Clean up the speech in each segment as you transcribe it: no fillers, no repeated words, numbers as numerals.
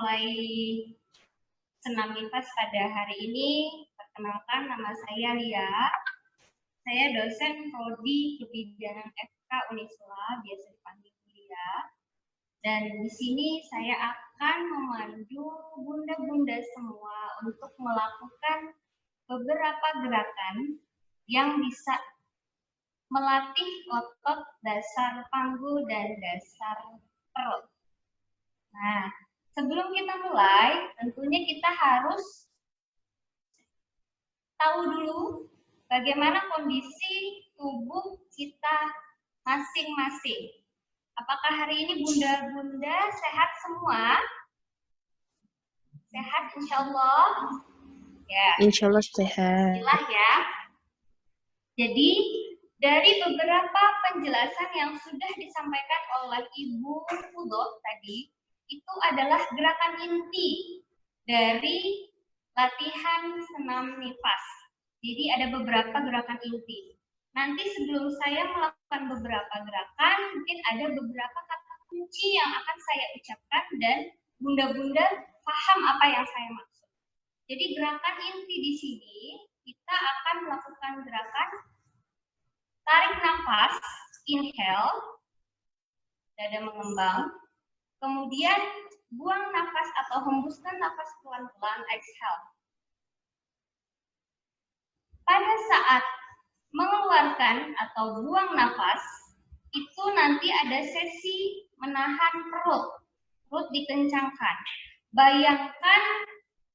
mulai senam nifas pada hari ini. Perkenalkan, nama saya Lia. Saya dosen prodi kebidanan FK Unisula, biasa dipanggil Lia. Dan di sini saya akan memandu bunda-bunda semua untuk melakukan beberapa gerakan yang bisa melatih otot dasar panggul dan dasar perut. Nah, sebelum kita mulai, tentunya kita harus tahu dulu bagaimana kondisi tubuh kita masing-masing. Apakah hari ini bunda-bunda sehat semua? Sehat insya Allah? Ya. Insya Allah sehat. Bismillah ya. Jadi, dari beberapa penjelasan yang sudah disampaikan oleh Ibu Fudoh tadi, itu adalah gerakan inti dari latihan senam nifas. Jadi ada beberapa gerakan inti. Nanti sebelum saya melakukan beberapa gerakan, mungkin ada beberapa kata kunci yang akan saya ucapkan dan bunda-bunda paham apa yang saya maksud. Jadi gerakan inti di sini, kita akan melakukan gerakan tarik nafas, inhale, dada mengembang. Kemudian buang nafas atau hembuskan nafas pelan-pelan, exhale. Pada saat mengeluarkan atau buang nafas, itu nanti ada sesi menahan perut. Perut dikencangkan. Bayangkan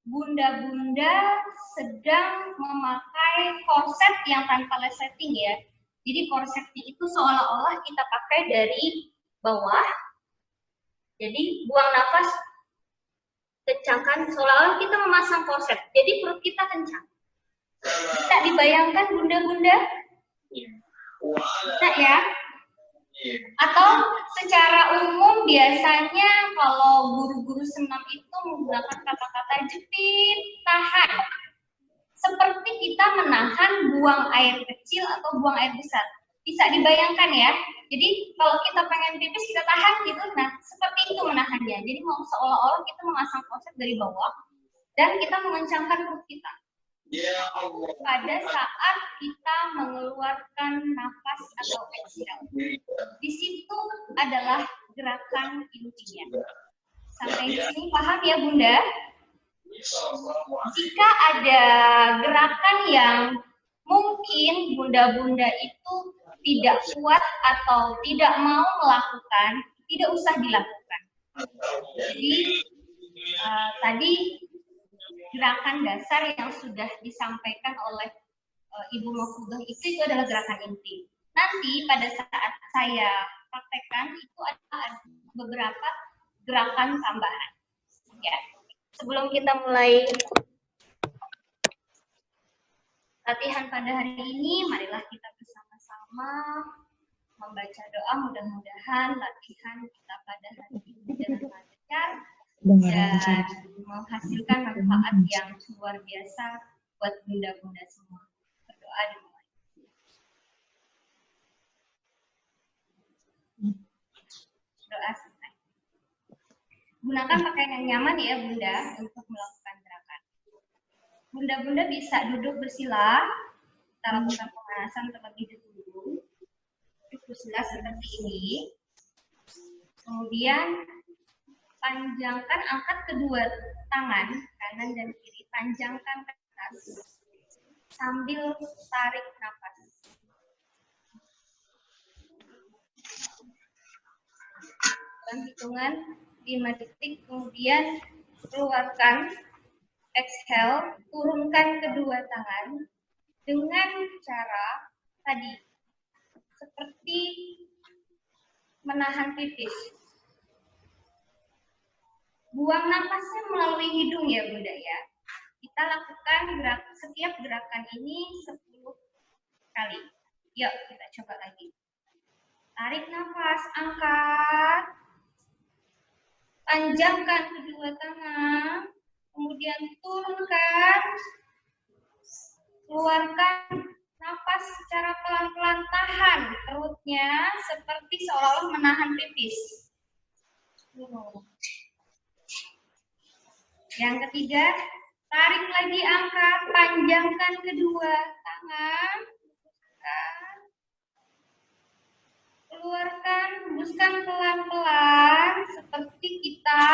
bunda-bunda sedang memakai korset yang tanpa resetting ya. Jadi korsetnya itu seolah-olah kita pakai dari bawah. Jadi buang nafas, kencangkan, seolah-olah kita memasang korset. Jadi perut kita kencang. Bisa dibayangkan bunda-bunda? Bisa ya? Atau secara umum biasanya kalau guru-guru senam itu menggunakan kata-kata jepit, tahan. Seperti kita menahan buang air kecil atau buang air besar. Bisa dibayangkan ya? Jadi kalau kita pengen pipis kita tahan gitu, nah seperti itu menahannya. Jadi mau seolah-olah kita memasang korset dari bawah dan kita mengencangkan perut kita. Pada saat kita mengeluarkan nafas atau exhale. Di situ adalah gerakan intinya. Sampai di sini paham ya Bunda? Jika ada gerakan yang mungkin bunda-bunda itu tidak kuat atau tidak mau melakukan, tidak usah dilakukan. Jadi tadi gerakan dasar yang sudah disampaikan oleh Ibu Mafudah itu adalah gerakan inti. Nanti pada saat saya praktekkan itu ada beberapa gerakan tambahan. Ya. Sebelum kita mulai latihan pada hari ini, marilah kita bersama-sama membaca doa. Mudah-mudahan latihan kita pada hari ini dengan lancar dan menghasilkan manfaat yang luar biasa buat bunda-bunda semua. Berdoa dimulai. Doa selesai. Gunakan pakaian yang nyaman ya Bunda untuk melakukan gerakan. Bunda-bunda bisa duduk bersila. Kita lakukan pemanasan terlebih dahulu. Duduk bersila seperti ini. Kemudian panjangkan, angkat kedua tangan, kanan dan kiri. Panjangkan ke atas. Sambil tarik nafas. Dalam hitungan 5 detik, kemudian keluarkan, exhale, turunkan kedua tangan dengan cara tadi, seperti menahan pipis. Buang nafasnya melalui hidung ya Bunda ya. Kita lakukan setiap gerakan ini 10 kali. Yuk kita coba lagi. Tarik nafas, angkat. Panjangkan kedua tangan. Kemudian turunkan. Keluarkan nafas secara pelan-pelan, tahan perutnya seperti seolah-olah menahan pipis. Yang ketiga, tarik lagi, angkat, panjangkan kedua tangan. Keluarkan, hembuskan pelan-pelan seperti kita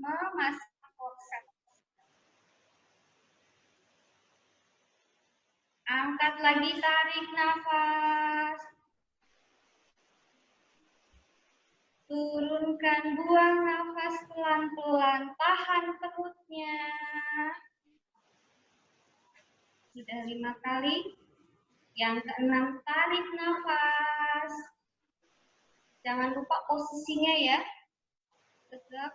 memasak korset. Angkat lagi, tarik nafas. Turunkan, buang nafas pelan-pelan, tahan perutnya. Sudah 5 kali. Yang keenam, tarik nafas. Jangan lupa posisinya ya. Tegak.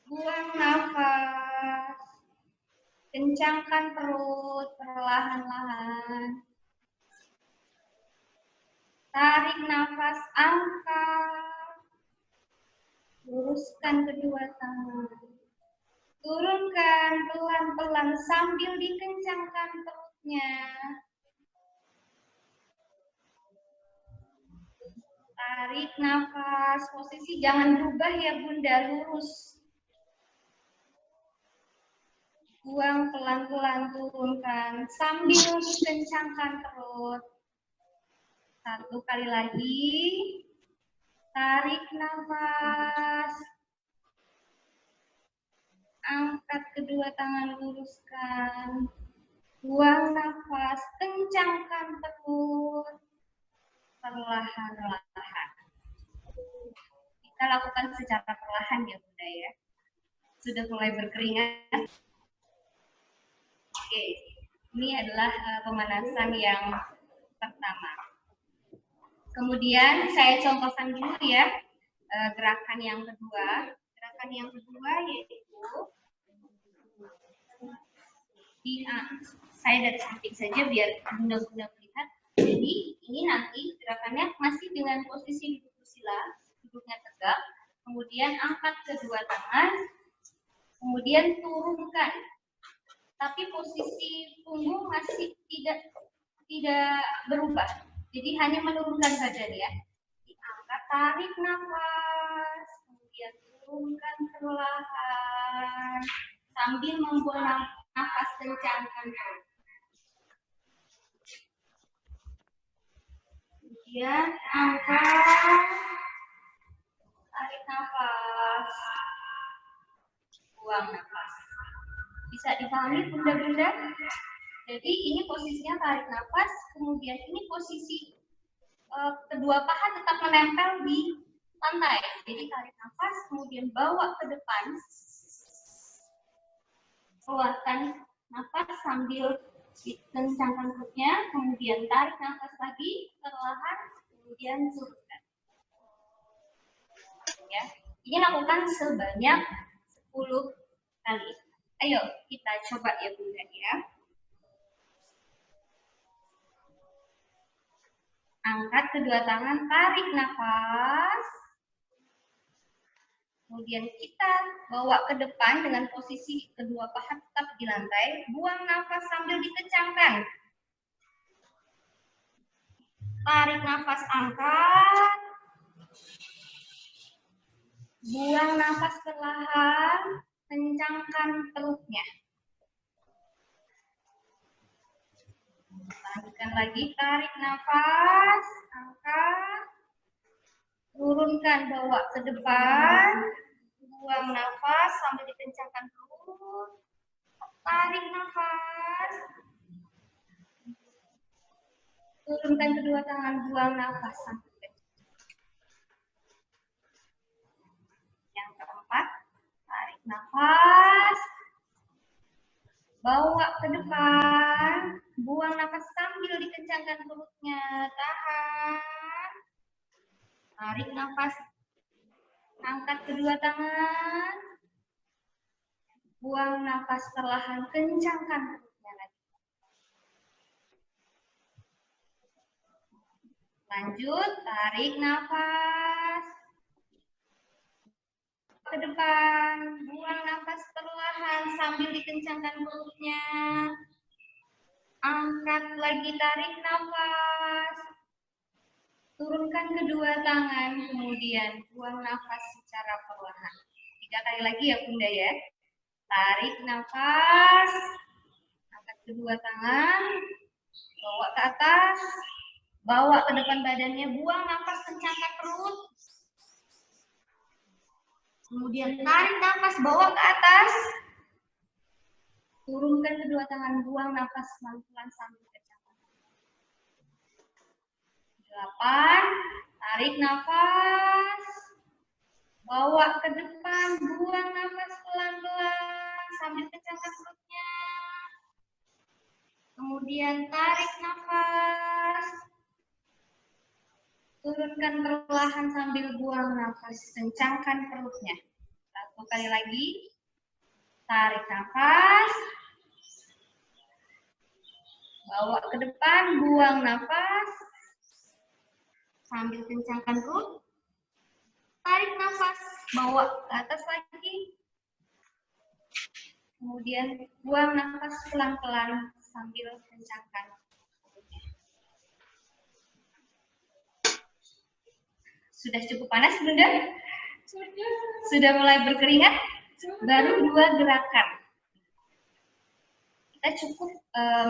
Buang nafas. Kencangkan perut perlahan-lahan. Tarik nafas, angkat. Luruskan kedua tangan. Turunkan pelan-pelan sambil dikencangkan perutnya. Tarik nafas, posisi jangan berubah ya Bunda, lurus. Buang pelan-pelan, turunkan sambil dikencangkan perut. 1 kali lagi. Tarik nafas. Angkat kedua tangan, luruskan. Buang nafas, kencangkan perut. Perlahan-lahan. Kita lakukan secara perlahan ya Bunda ya. Sudah mulai berkeringat. Oke, ini adalah pemanasan yang pertama. Kemudian saya contohkan dulu ya gerakan yang kedua. Gerakan yang kedua yaitu saya dari samping saja biar Bunda-Bunda melihat. Jadi ini nanti gerakannya masih dengan posisi duduk bersila, duduknya tegak. Kemudian angkat kedua tangan, kemudian turunkan. Tapi posisi punggung masih tidak berubah. Jadi hanya menurunkan badan ya. Diangkat, tarik nafas, kemudian turunkan perlahan sambil membuang nafas, kencangkan. Kemudian angkat, tarik nafas, buang nafas. Bisa dipahami Bunda-Bunda? Jadi ini posisinya tarik nafas, kemudian ini posisi kedua paha tetap menempel di lantai. Jadi tarik nafas, kemudian bawa ke depan, keluarkan nafas sambil kencangkan perutnya, kemudian tarik nafas lagi, perlahan, kemudian turunkan. Ya, ini lakukan sebanyak 10 kali. Ayo kita coba ya Bunda ya. Angkat kedua tangan, tarik nafas. Kemudian kita bawa ke depan dengan posisi kedua paha tetap di lantai. Buang nafas sambil dikencangkan. Tarik nafas, angkat. Buang nafas perlahan, kencangkan perutnya. Lanjutkan lagi, tarik nafas, angkat. Turunkan, bawa ke depan. Buang nafas sambil dikencangkan perut. Tarik nafas. Turunkan kedua tangan, buang nafas sampai kencang. Yang keempat, tarik nafas. Bawa ke depan. Buang nafas sambil dikencangkan perutnya. Tahan. Tarik nafas. Angkat kedua tangan. Buang nafas perlahan, kencangkan perutnya lagi. Lanjut, tarik nafas. Ke depan, buang nafas perlahan sambil dikencangkan perutnya. Angkat lagi, tarik nafas. Turunkan kedua tangan, kemudian buang nafas secara perlahan. 3 kali lagi ya Bunda ya. Tarik nafas. Angkat kedua tangan. Bawa ke atas. Bawa ke depan badannya. Buang nafas, kencangkan perut. Kemudian tarik nafas, bawa ke atas. Turunkan kedua tangan, buang nafas pelan-pelan sambil kencangkan. 8. Tarik nafas. Bawa ke depan, buang nafas pelan-pelan sambil kencangkan perutnya. Kemudian tarik nafas. Turunkan perlahan sambil buang nafas, kencangkan perutnya. 1 kali lagi. Tarik nafas. Bawa ke depan, buang nafas. Sambil kencangkan perut. Tarik nafas, bawa ke atas lagi. Kemudian buang nafas pelan-pelan sambil kencangkan perutnya. Sudah cukup panas, Bunda? Sudah mulai berkeringat? Baru 2 gerakan. Kita cukup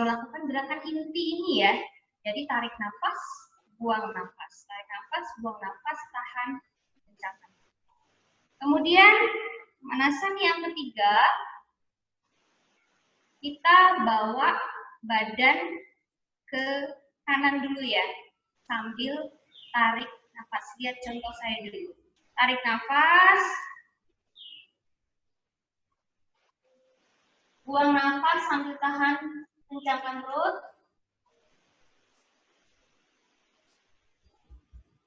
melakukan gerakan inti ini ya. Jadi tarik nafas, buang nafas. Tarik nafas, buang nafas, tahan, kencangkan. Kemudian pemanasan yang ketiga, kita bawa badan ke kanan dulu ya. Sambil tarik nafas. Lihat contoh saya dulu. Tarik nafas. Buang nafas sambil tahan, kencangkan perut.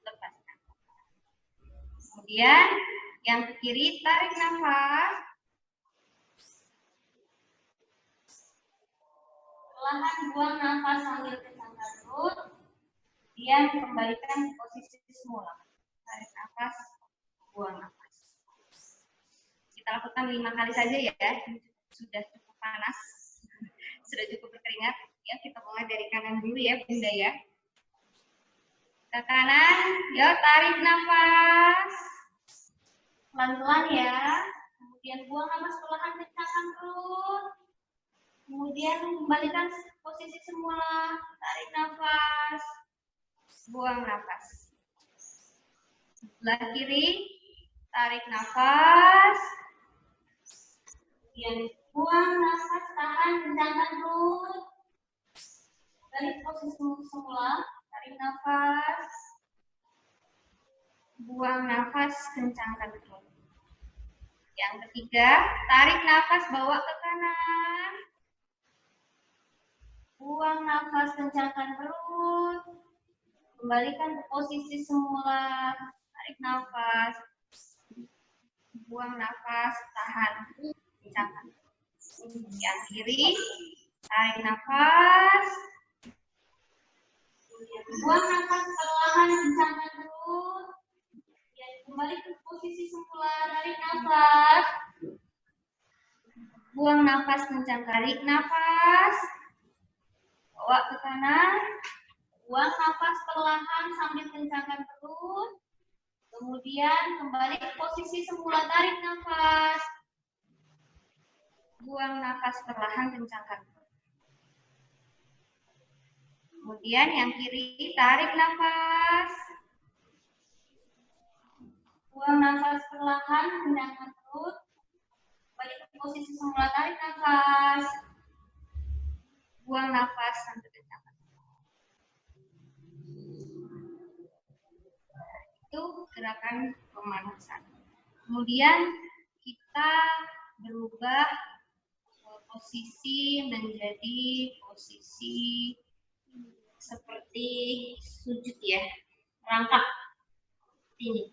Lepaskan. Kemudian yang ke kiri, tarik nafas. Perlahan buang nafas sambil kencangkan perut. Kemudian kembalikan posisi semula. Tarik nafas, buang nafas. Kita lakukan 5 kali saja ya. Sudah cukup panas, sudah cukup berkeringat. Ya, kita mulai dari kanan dulu ya, Bunda ya. Ke kanan, yuk tarik nafas. Pelan-pelan ya. Kemudian buang nafas perlahan, kencangkan perut. Kemudian kembalikan posisi semula. Tarik nafas. Buang nafas. Sebelah kiri, tarik nafas. Kemudian buang nafas, tahan, kencangkan perut. Balik posisi semula. Tarik nafas. Buang nafas, kencangkan perut. Yang ketiga, tarik nafas, bawa ke kanan. Buang nafas, kencangkan perut. Kembalikan ke posisi semula. Tarik nafas. Buang nafas, tahan, kencangkan. Yang kiri, tarik nafas. Buang nafas perlahan, kencangkan perut. Kembali ke posisi semula, tarik nafas. Buang nafas, kencang, tarik nafas. Bawa ke kanan. Buang nafas perlahan sambil kencangkan perut. Kemudian kembali ke posisi semula, tarik nafas. Buang nafas perlahan, kencangkan perut. Kemudian yang kiri, tarik nafas. Buang nafas perlahan, kencangkan perut. Balik ke posisi semula, tarik nafas. Buang nafas sampai kencangkan. Itu gerakan pemanasan. Kemudian kita berubah posisi menjadi posisi seperti sujud ya, merangkak. Ini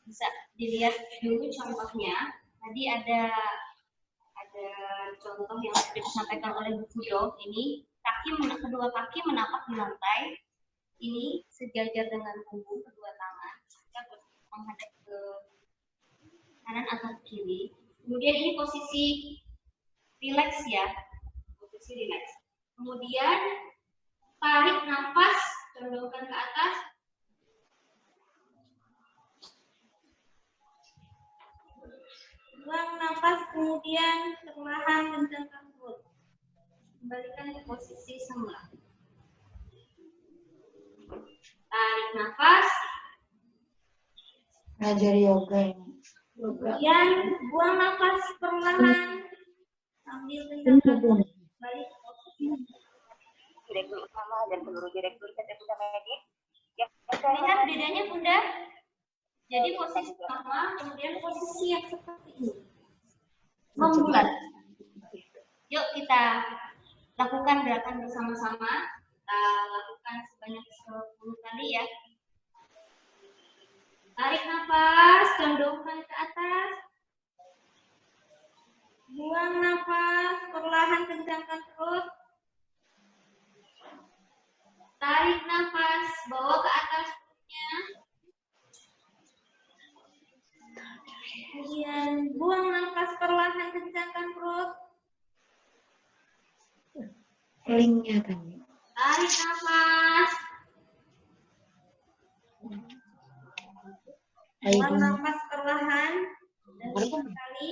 bisa dilihat dulu contohnya. Tadi ada contoh yang sudah disampaikan oleh Bu Fudo. Ini kedua kaki menapak di lantai. Ini sejajar dengan punggung kedua tangan. Kita menghadap ke kanan atau ke kiri. Kemudian ini posisi rileks ya, posisi rileks. Kemudian tarik nafas, condongkan ke atas. Buang nafas, kemudian perlahan kencangkan perut. Kembalikan ke posisi semula. Tarik nafas. Ngajar yoga ini. Kemudian buang nafas perlahan sambil kencangkan perut. Balik ke posisi. Direktur utama dan seluruh direktur PT Bunda Medik. Lihat bedanya Bunda. Jadi posisi pertama, kemudian posisi yang seperti ini. Membulat. Yuk kita lakukan gerakan bersama-sama. Kita lakukan sebanyak 10 kali ya. Tarik nafas, condongkan ke atas. Buang nafas, perlahan kencangkan perut. Tarik nafas, bawa ke atas perutnya. Kemudian buang nafas, perlahan kencangkan perut. Linknya kan. Tarik nafas. Buang nafas perlahan dan 5 kali.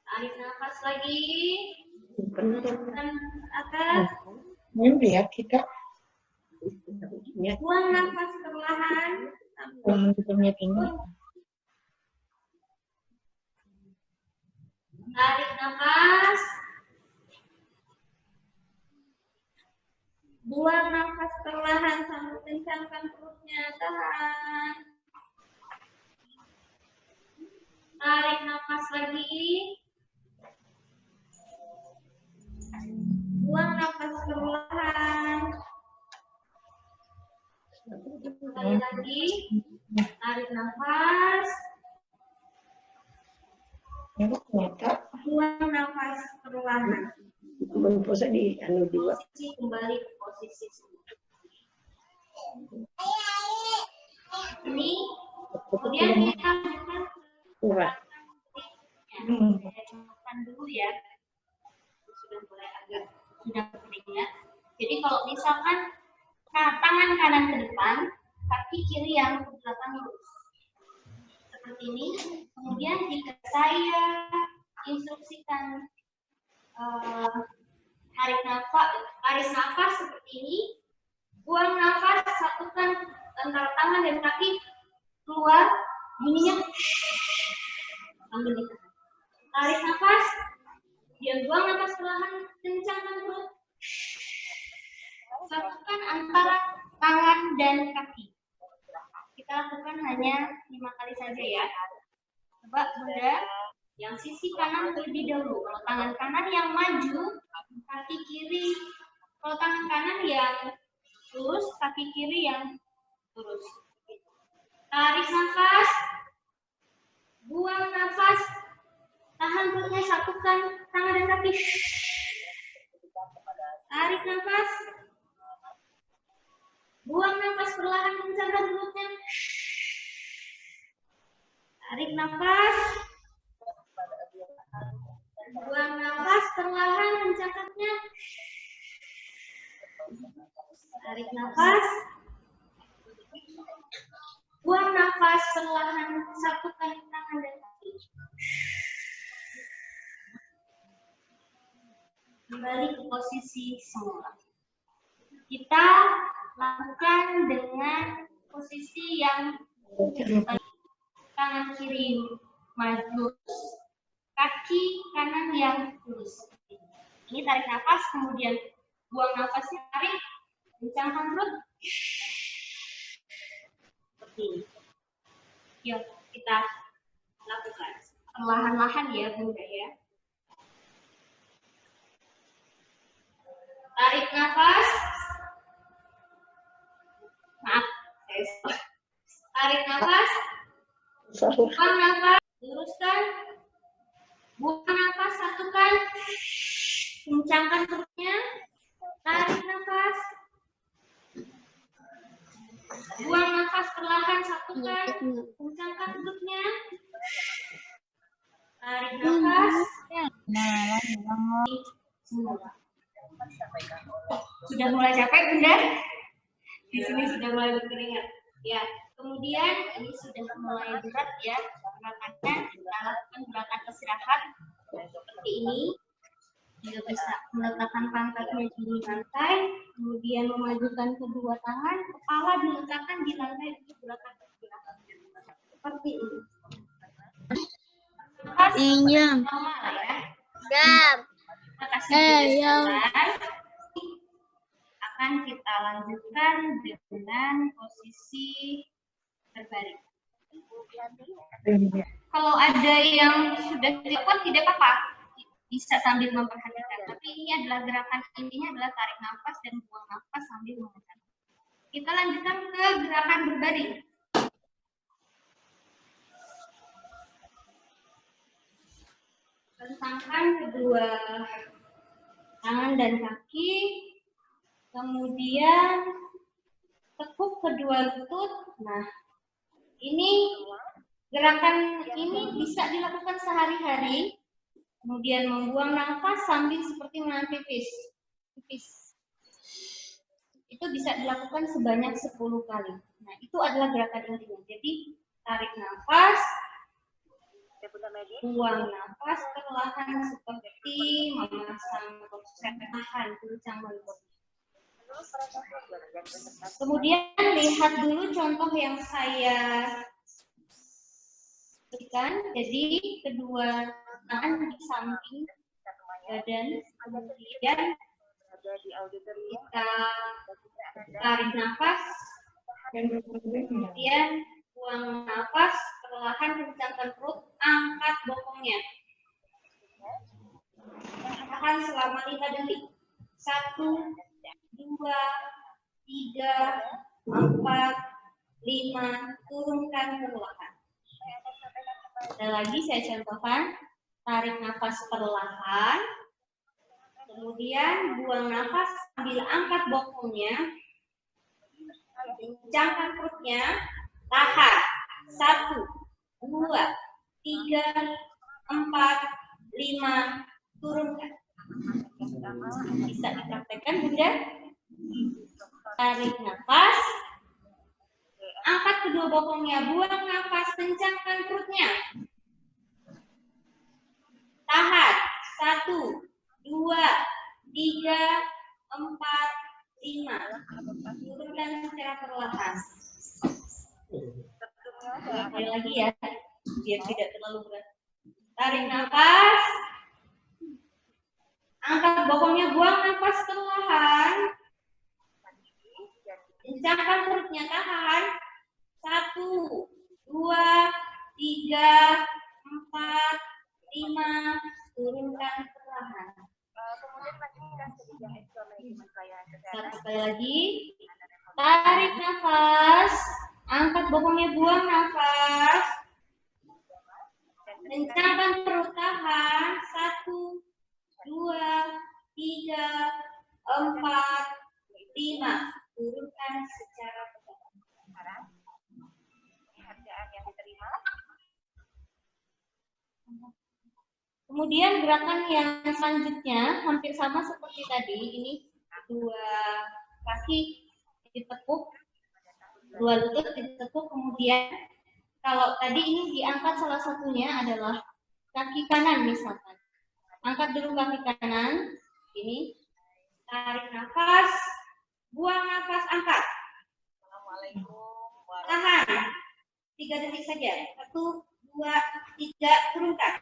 Tarik nafas lagi. Kencangkan atas. Ini lihat kita. Buang nafas perlahan. Yang kita ini. Tarik nafas. Buang nafas perlahan sambil kencangkan perutnya. Tahan. Tarik nafas lagi. Buang nafas perlahan. Sekali lagi. Tarik nafas. Ya ternyata. Buang nafas perlahan. Berpuasa di dua. Posisi kembali ke posisi semula. Ini kemudian kita lanjutkan ke gerakan dulu ya. Sudah mulai agak sudah beringat. Jadi kalau misalkan tangan kanan ke depan, kaki kiri yang ke belakang lurus. Seperti ini. Kemudian jika saya instruksikan tarik nafas seperti ini, buang nafas, satukan antara tangan dan kaki, keluar, bunyinya sambil ditahan. Tarik nafas, dia buang nafas perlahan, kencangkan perut, satukan antara tangan dan kaki. Kita lakukan hanya 5 kali saja ya. Coba Bunda, yang sisi kanan terlebih dahulu. Kalau tangan kanan yang maju, kaki kiri. Kalau tangan kanan yang lurus, kaki kiri yang lurus. Tarik nafas. Buang nafas. Tahan perutnya, satukan tangan dan kaki. Tarik nafas. Buang nafas perlahan, kencangkan perutnya. Tarik nafas. Buang nafas perlahan, kencangkannya. Tarik nafas. Buang nafas perlahan, satukan tangan dan kaki. Kembali ke posisi semula. Kita lakukan dengan posisi yang tangan kiri maju, kaki kanan yang lurus. Ini tarik nafas, kemudian buang nafasnya, tarik, kencangkan perut. Seperti ini. Yuk, kita lakukan perlahan-lahan ya Bunda ya. Tarik nafas. Maaf, saya stop. Tarik nafas. Buang nafas, luruskan. Buang nafas, satukan. Kencangkan perutnya. Tarik nafas. Buang nafas perlahan, satukan. Kencangkan perutnya. Tarik nafas. Sudah mulai capek Bunda? Di sini sudah mulai berkeringat. Ya, kemudian ini sudah mulai berat ya gerakannya. Kita lakukan gerakan istirahat seperti ini. Juga bisa meletakkan pantatnya di lantai, kemudian memajukan kedua tangan, kepala diletakkan di lantai untuk gerakan istirahat. Seperti ini. Iya. Normal ya. Siap. Terima kasih. Ya. Akan kita lanjutkan dengan posisi terbaring. Kalau ada yang sudah kuat tidak apa-apa, bisa sambil memperhatikan. Tapi ini adalah gerakan intinya adalah tarik nafas dan buang nafas sambil mengejar. Kita lanjutkan ke gerakan berbaring. Bentangkan kedua tangan dan kaki, kemudian tekuk kedua lutut. Nah, ini gerakan ini bisa dilakukan sehari-hari. Kemudian membuang nafas sambil seperti menahan pipis. Itu bisa dilakukan sebanyak 10 kali. Nah, itu adalah gerakan intinya. Jadi, tarik nafas, buang nafas perlahan seperti memasang korset tahan kencang menutup. Kemudian lihat dulu contoh yang saya berikan. Jadi kedua tangan di samping badan, kemudian kita tarik nafas, kemudian buang nafas perlahan, kencangkan perut, angkat bokongnya. Tahan selama 5 detik. 1, 2, 3, 4, 5, turunkan perlahan. Sekali lagi saya contohkan, tarik nafas perlahan, kemudian buang nafas sambil angkat bokongnya, kencangkan perutnya, tahan. 1, 2, 3, 4, 5, turunkan. Bisa dipraktekkan, Bunda? Tarik nafas, angkat kedua bokongnya, buang nafas, kencangkan perutnya. Tahan. 1, 2, 3, 4, 5. Turunkan secara perlahan. Sekali lagi ya, biar tidak terlalu berat. Tarik nafas, angkat bokongnya, buang nafas perlahan. Kencangkan perutnya, tahan. 1, 2, 3, 4, 5, turunkan perlahan. Sekali lagi, tarik nafas, angkat bokongnya, buang nafas. Kencangkan perut, tahan. 1, 2, 3, 4, 5. Turunkan secara perlahan. Kemudian gerakan yang selanjutnya hampir sama seperti tadi. Ini dua kaki ditekuk, dua lutut ditekuk. Kemudian kalau tadi ini diangkat salah satunya adalah kaki kanan misalkan. Angkat dulu kaki kanan. Ini tarik nafas, buang nafas, angkat. Tahan. 3 detik saja. 1, 2, 3, turunkan.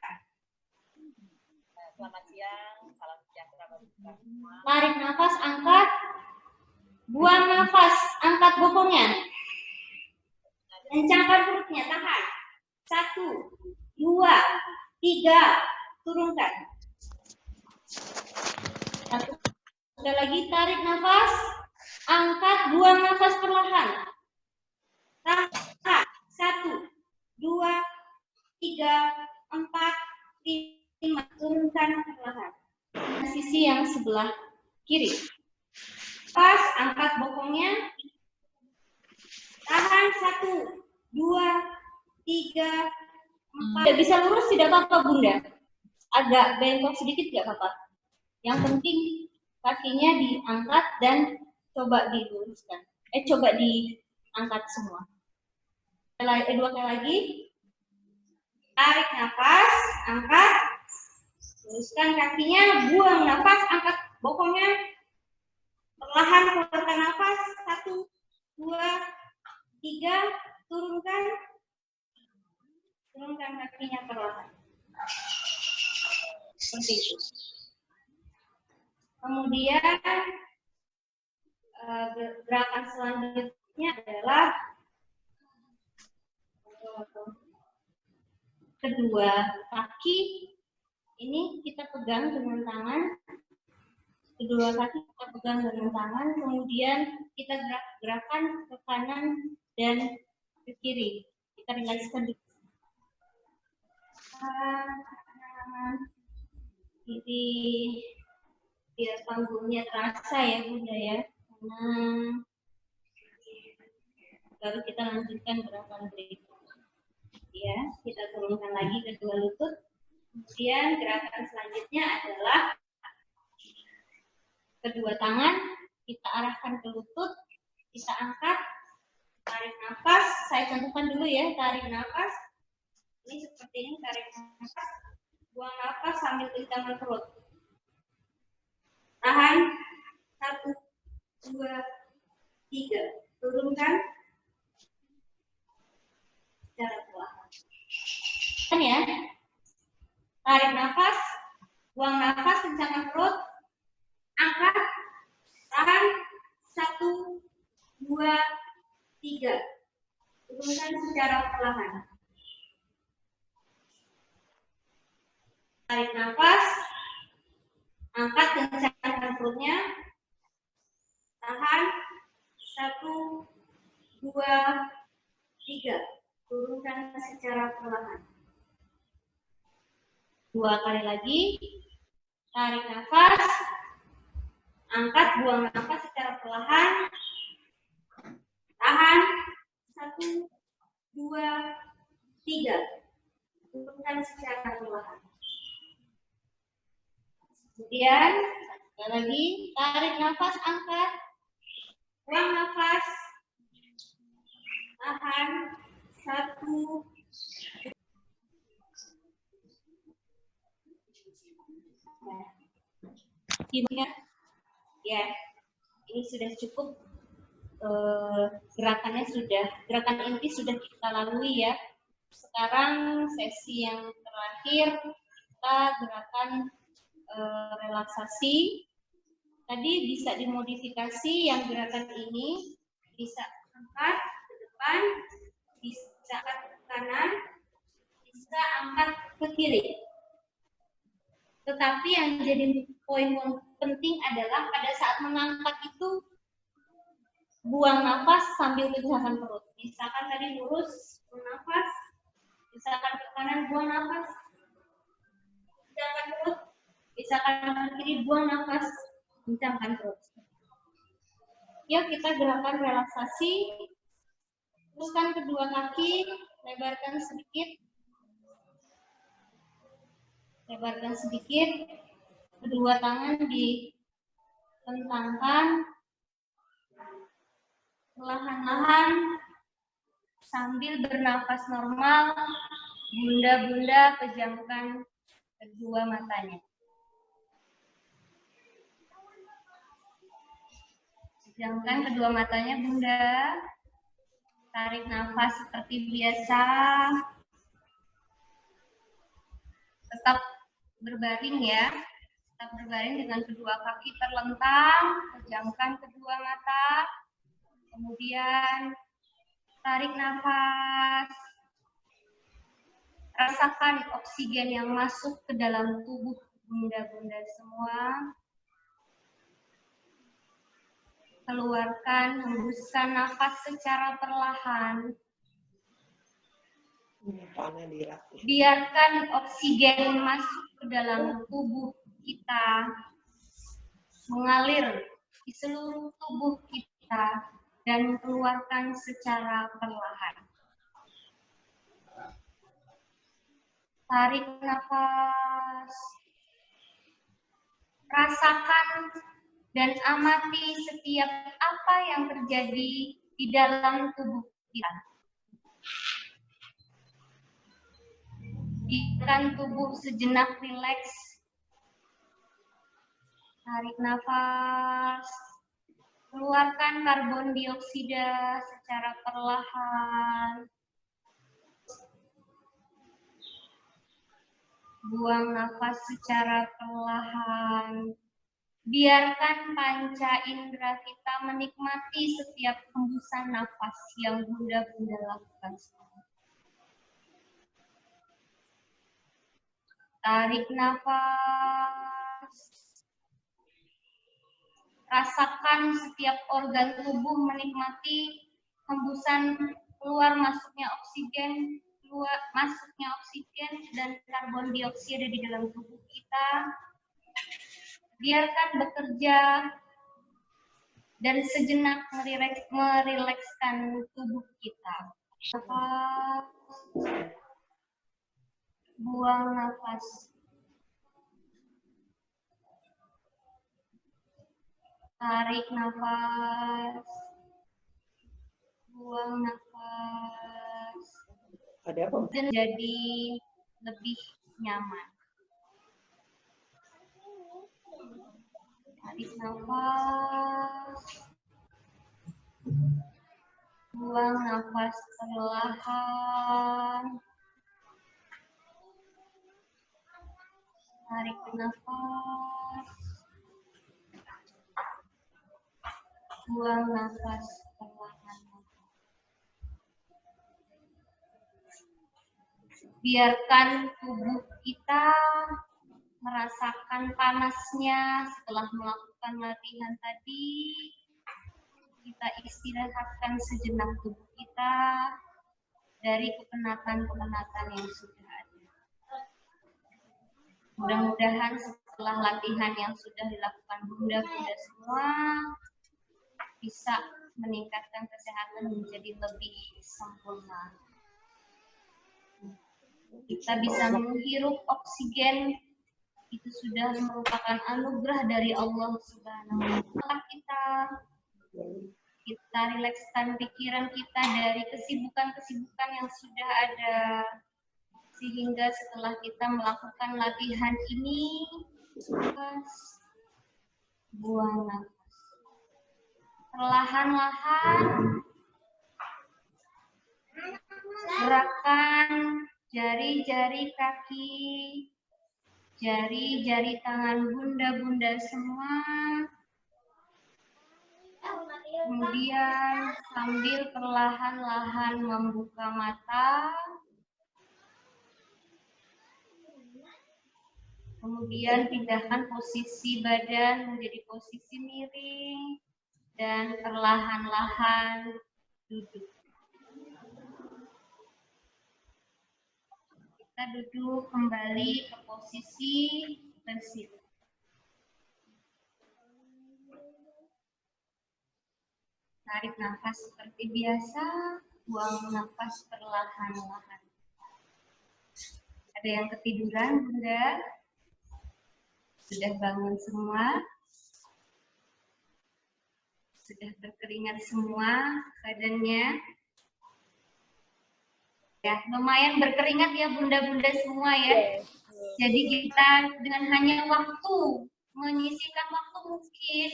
Selamat siang, salam sejahtera bagi kita semua. Tarik nafas, angkat. Buang nafas, angkat bokongnya. Kencangkan perutnya, tahan. 1, 2, 3, turunkan. 1. Sekali lagi, tarik nafas, angkat, buang nafas perlahan. Tahan. 1, 2, 3, 4, 5, turunkan perlahan. Sisi yang sebelah kiri. Pas, angkat bokongnya. Tahan. 1, 2, 3, 4. Tidak bisa lurus tidak apa-apa, Bunda. Agak bengkok sedikit tidak apa-apa. Yang penting kakinya diangkat dan coba diluruskan. Coba diangkat semua. 2 kali lagi. Tarik nafas, angkat, luruskan kakinya, buang nafas, angkat bokongnya, perlahan keluarkan nafas, 1, 2, 3, turunkan kakinya perlahan. Seperti itu. Kemudian gerakan selanjutnya adalah kedua kaki ini kita pegang dengan tangan, kedua kaki kita pegang dengan tangan, kemudian kita gerakan ke kanan dan ke kiri. Kita rilekskan di kanan, kiri, biar panggungnya terasa ya Bunda ya. Kanan, baru kita lanjutkan gerakan berikutnya. Ya, kita turunkan lagi kedua lutut. Kemudian gerakan selanjutnya adalah kedua tangan kita arahkan ke lutut, kita angkat, tarik nafas. Saya contohkan dulu ya, tarik nafas. Ini seperti ini, tarik nafas, buang nafas sambil kencangkan perut. Tahan, 1, 2, 3, turunkan secara perlahan. Ya, tarik nafas, buang nafas, kencangkan perut, angkat, tahan, 1, 2, 3, turunkan secara perlahan. Tarik nafas, angkat, kencangkan perutnya, tahan, 1, 2, 3, turunkan secara perlahan. 2 kali lagi, tarik nafas, angkat, buang nafas secara perlahan, tahan, 1, 2, 3, turunkan secara perlahan. Kemudian, sekali lagi, tarik nafas, angkat, buang nafas, tahan, 1, ya, ini sudah cukup. Gerakannya gerakan inti sudah kita lalui ya. Sekarang sesi yang terakhir kita gerakan relaksasi. Tadi bisa dimodifikasi yang gerakan ini bisa angkat ke depan, bisa angkat ke kanan, bisa angkat ke kiri. Tetapi yang jadi poin penting adalah pada saat mengangkat itu buang nafas sambil kencangkan perut. Misalkan tadi lurus, buang nafas, misalkan ke kanan, buang nafas, kencangkan perut, misalkan ke kiri, buang nafas, kencangkan perut. Yuk kita gerakan relaksasi. Teruskan kedua kaki, lebarkan sedikit. Lebarkan sedikit. Kedua tangan dibentangkan. Perlahan-lahan sambil bernafas normal, Bunda pejamkan kedua matanya. Pejamkan kedua matanya Bunda. Tarik nafas seperti biasa. Tetap berbaring ya. Tetap berbaring dengan kedua kaki terlentang. Pejamkan kedua mata. Kemudian tarik nafas. Rasakan oksigen yang masuk ke dalam tubuh Bunda semua. Keluarkan, hembuskan nafas secara perlahan. Biarkan oksigen masuk ke dalam tubuh kita. Mengalir di seluruh tubuh kita. Dan keluarkan secara perlahan. Tarik nafas. Rasakan dan amati setiap apa yang terjadi di dalam tubuh kita. Biarkan tubuh sejenak rileks. Tarik nafas. Keluarkan karbon dioksida secara perlahan. Buang nafas secara perlahan. Biarkan panca indera kita menikmati setiap hembusan nafas yang Bunda lakukan. Tarik nafas. Rasakan setiap organ tubuh menikmati hembusan keluar masuknya oksigen, dan karbon dioksida di dalam tubuh kita. Biarkan bekerja dan sejenak merilekskan tubuh kita. Nafas. Buang nafas. Tarik nafas. Buang nafas. Ada apa? Dan jadi lebih nyaman. Tarik nafas. Buang nafas perlahan. Tarik nafas. Buang nafas perlahan. Biarkan tubuh kita merasakan panasnya setelah melakukan latihan tadi. Kita istirahatkan sejenak tubuh kita dari kepenatan-kepenatan yang sudah ada. Mudah-mudahan setelah latihan yang sudah dilakukan Bunda semua bisa meningkatkan kesehatan menjadi lebih sempurna. Kita bisa menghirup oksigen, itu sudah merupakan anugerah dari Allah Subhanahu wa Ta'ala. Kita rilekskan pikiran kita dari kesibukan-kesibukan yang sudah ada, sehingga setelah kita melakukan latihan ini, buang nafas. Perlahan-lahan gerakan jari-jari kaki, jari-jari tangan Bunda semua. Kemudian sambil perlahan-lahan membuka mata. Kemudian pindahkan posisi badan menjadi posisi miring dan perlahan-lahan duduk. Kita duduk kembali ke posisi bersila. Tarik nafas seperti biasa, buang nafas perlahan-lahan. Ada yang ketiduran, Bunda? Sudah bangun semua? Sudah berkeringat semua badannya? Ya, lumayan berkeringat ya Bunda-Bunda semua ya. Jadi kita dengan hanya menyisihkan waktu mungkin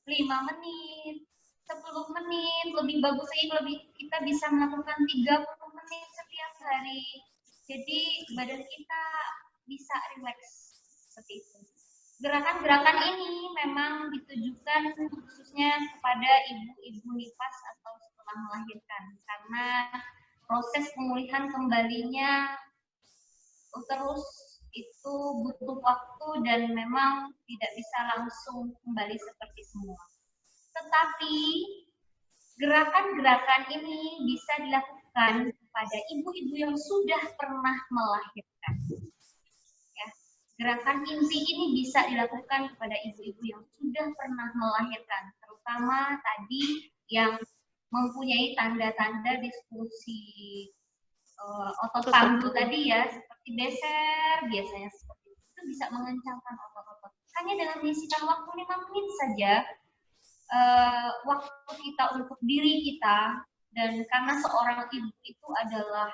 5 menit, 10 menit, lebih bagus lagi kita bisa melakukan 30 menit setiap hari. Jadi badan kita bisa rileks seperti itu. Gerakan-gerakan ini memang ditujukan khususnya kepada ibu-ibu nifas atau setelah melahirkan, karena proses pemulihan kembalinya terus itu butuh waktu dan memang tidak bisa langsung kembali seperti semua. Tetapi gerakan-gerakan ini bisa dilakukan pada ibu-ibu yang sudah pernah melahirkan. Ya, gerakan inti ini bisa dilakukan kepada ibu-ibu yang sudah pernah melahirkan, terutama tadi yang mempunyai tanda-tanda disfungsi otot panggul tadi ya, seperti beser, biasanya seperti itu bisa mengencangkan otot-otot. Hanya dengan menyisihkan waktu 5 menit saja, waktu kita untuk diri kita, dan karena seorang ibu itu adalah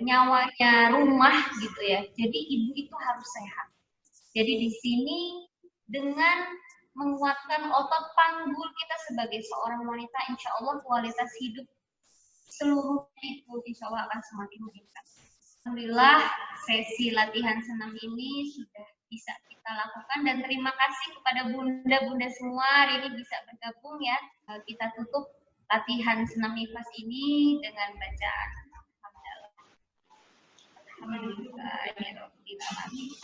nyawanya rumah gitu ya. Jadi ibu itu harus sehat. Jadi di sini dengan menguatkan otot panggul kita sebagai seorang wanita, insya Allah kualitas hidup seluruh itu insya Allah akan semakin meningkat. Alhamdulillah sesi latihan senam ini sudah bisa kita lakukan dan terima kasih kepada bunda-bunda semua hari ini bisa bergabung ya. Kita tutup latihan senam nifas ini dengan bacaan Alhamdulillah. Alhamdulillah.